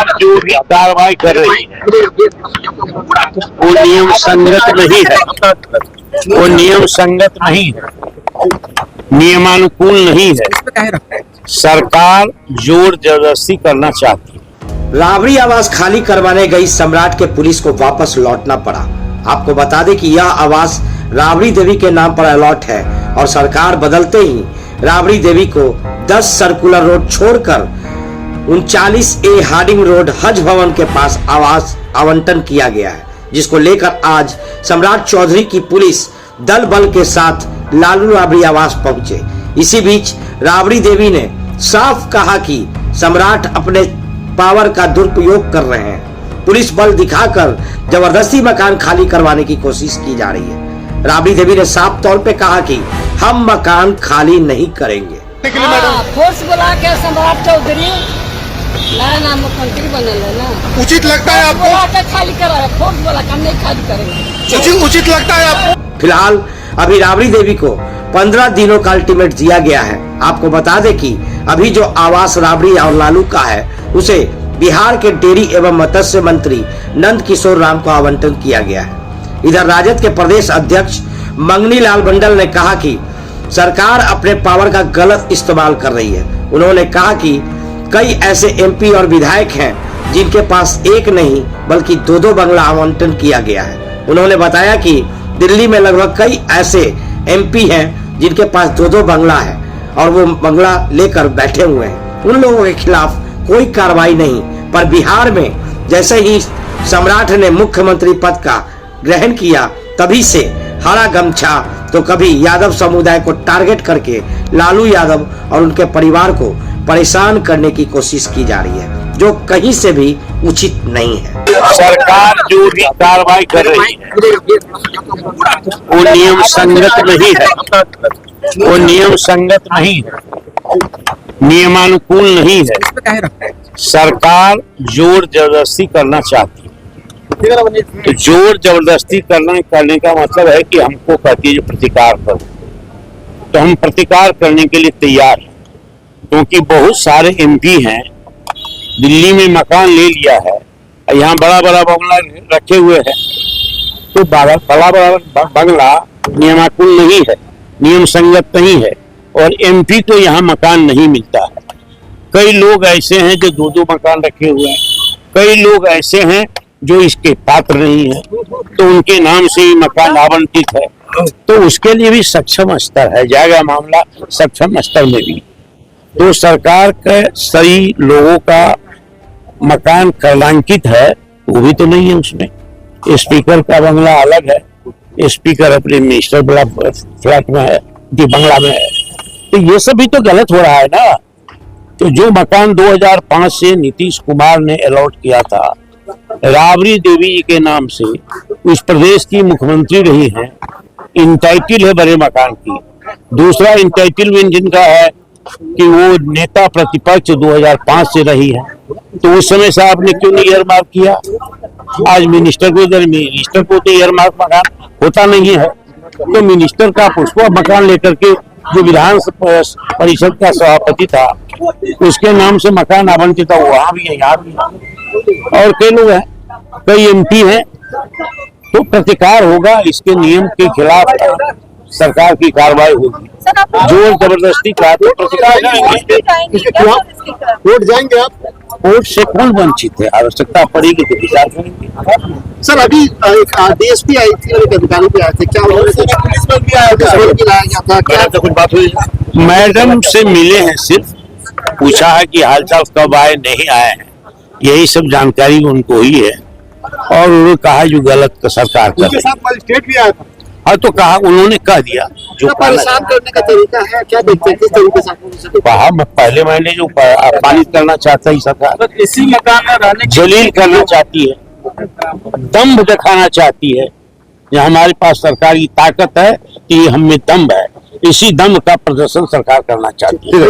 सरकार जो भी कार्रवाई कर रही है वो नियम संगत नहीं है, वो नियम संगत नहीं है, नियमानुकूल नहीं है। सरकार जोर जबरदस्ती करना चाहती है। राबड़ी आवास खाली करवाने गई सम्राट के पुलिस को वापस लौटना पड़ा। आपको बता दें कि यह आवास राबड़ी देवी के नाम पर अलॉट है और सरकार बदलते ही राबड़ी देवी को 10 सर्कुलर रोड छोड़कर 39A Harding road Haj Bhavan के पास आवास आवंटन किया गया है, जिसको लेकर आज सम्राट चौधरी की पुलिस दल बल के साथ लालू राबड़ी आवास पहुंचे। इसी बीच राबड़ी देवी ने साफ कहा कि सम्राट अपने पावर का दुरुपयोग कर रहे हैं। पुलिस बल दिखाकर जबरदस्ती मकान खाली करवाने की कोशिश की जा रही है। राबड़ी देवी ने साफ तौर पे कहा कि हम मकान खाली नहीं करेंगे। फोर्स बुला के सम्राट चौधरी नया नाम मुख्यमंत्री बनल है ना, उचित लगता है आपको? बुला के खाली करा, फोर्स बुला के नहीं खाली करेंगे। उचित लगता है आपको? फिलहाल अभी राबड़ी देवी को 15 दिनों का अल्टीमेट दिया गया है। आपको बता दें कि अभी जो आवास राबड़ी और लालू का है उसे बिहार के डेयरी एवं मत्स्य मंत्री नंद किशोर राम को आवंटन किया गया है। इधर राजद के प्रदेश अध्यक्ष मंगनी लाल मंडल ने कहा कि सरकार अपने पावर का गलत इस्तेमाल कर रही है। उन्होंने कहा कि कई ऐसे एमपी और विधायक हैं जिनके पास एक नहीं बल्कि 2-2 बंगला आवंटन किया गया है। उन्होंने बताया कि दिल्ली में लगभग कई ऐसे एमपी हैं जिनके पास 2-2 बंगला है और वो बंगला लेकर बैठे हुए हैं। उन लोगों के खिलाफ कोई कार्रवाई नहीं, पर बिहार में जैसे ही सम्राट ने मुख्यमंत्री पद का ग्रहण किया तभी से हरा गमछा तो कभी यादव समुदाय को टारगेट करके लालू यादव और उनके परिवार को परेशान करने की कोशिश की जा रही है, जो कहीं से भी उचित नहीं है। सरकार जो भी कार्रवाई कर रही है वो नियम संगत नहीं है, वो नियम संगत नहीं है, नियमानुकूल नहीं है। सरकार जोर जबरदस्ती करना चाहती है। तो जोर जबरदस्ती करने का मतलब है कि हमको कहती है जो प्रतिकार करो, तो हम प्रतिकार करने के लिए तैयार हैं, क्योंकि बहुत सारे एमपी हैं दिल्ली में मकान ले लिया है, यहाँ बड़ा बड़ा बंगला रखे हुए हैं। तो बड़ा बड़ा बंगला नियमानुकूल नहीं है, नियम संगत नहीं है और एमपी को यहाँ मकान नहीं मिलता है। कई लोग ऐसे हैं जो 2-2 मकान रखे हुए हैं, कई लोग ऐसे हैं जो इसके पात्र नहीं है, तो उनके नाम से ही मकान आवंटित है। तो उसके लिए भी सक्षम स्तर है, जाएगा मामला सक्षम स्तर में भी। तो सरकार के सही लोगों का मकान कलंकित है वो भी तो नहीं है उसमें। स्पीकर का बंगला अलग है, स्पीकर अपने मिनिस्टर बड़ा फ्लैट में है, बंगला में है, तो ये सब भी तो गलत हो रहा है ना। तो जो मकान 2005 से नीतीश कुमार ने अलॉट किया था राबड़ी देवी जी के नाम से, उस प्रदेश की मुख्यमंत्री रही हैं, इंटाइटल है बड़े मकान की। दूसरा इंटाइटलमेंट जिनका है कि वो नेता प्रतिपक्ष 2005 से रही है, तो उस समय से आपने क्यों नहीं ईयरमार्क किया? आज मिनिस्टर को तो ईयरमार्क मकान होता नहीं है, तो मिनिस्टर का पुष्पा मकान लेकर के जो विधान परिषद का सभापति था उसके नाम से मकान आवंटित था, वहां भी है, यहाँ भी है, और कई लोग हैं, कई एमपी हैं। तो प्रतिकार होगा, इसके नियम के खिलाफ सरकार की कार्रवाई होगी। जोर जबरदस्ती का तो प्रतिकार करेंगे। वोट जाएंगे आप? वोट से कौन वंचित है? आवश्यकता पड़ेगी तो विचार करेंगे। सर अभी एक डीएसपी आई थी और एक अधिकारी भी आए थे, क्या पुलिस पर भी आया था? क्या कुछ बात हुई? मैडम से मिले हैं, सिर्फ पूछा है कि हालचाल कब आए, नहीं आए हैं, यही सब जानकारी उनको ही है। और उन्होंने कहा जो गलत सरकार कर रही है। मजिस्ट्रेट भी आया था। हाँ, तो कहा, उन्होंने कह दिया जो परेशान करने का तरीका है, क्या देखते हैं किस तरीके से? कहा पहले महीने जो अपमानित करना चाहता ही सरकार, इसी मकान में रहने जलील करना चाहती है, दम्भ दिखाना चाहती है। हमारे पास सरकार की ताकत है कि हम में दम्भ है, इसी दम्भ का प्रदर्शन सरकार करना चाहती है।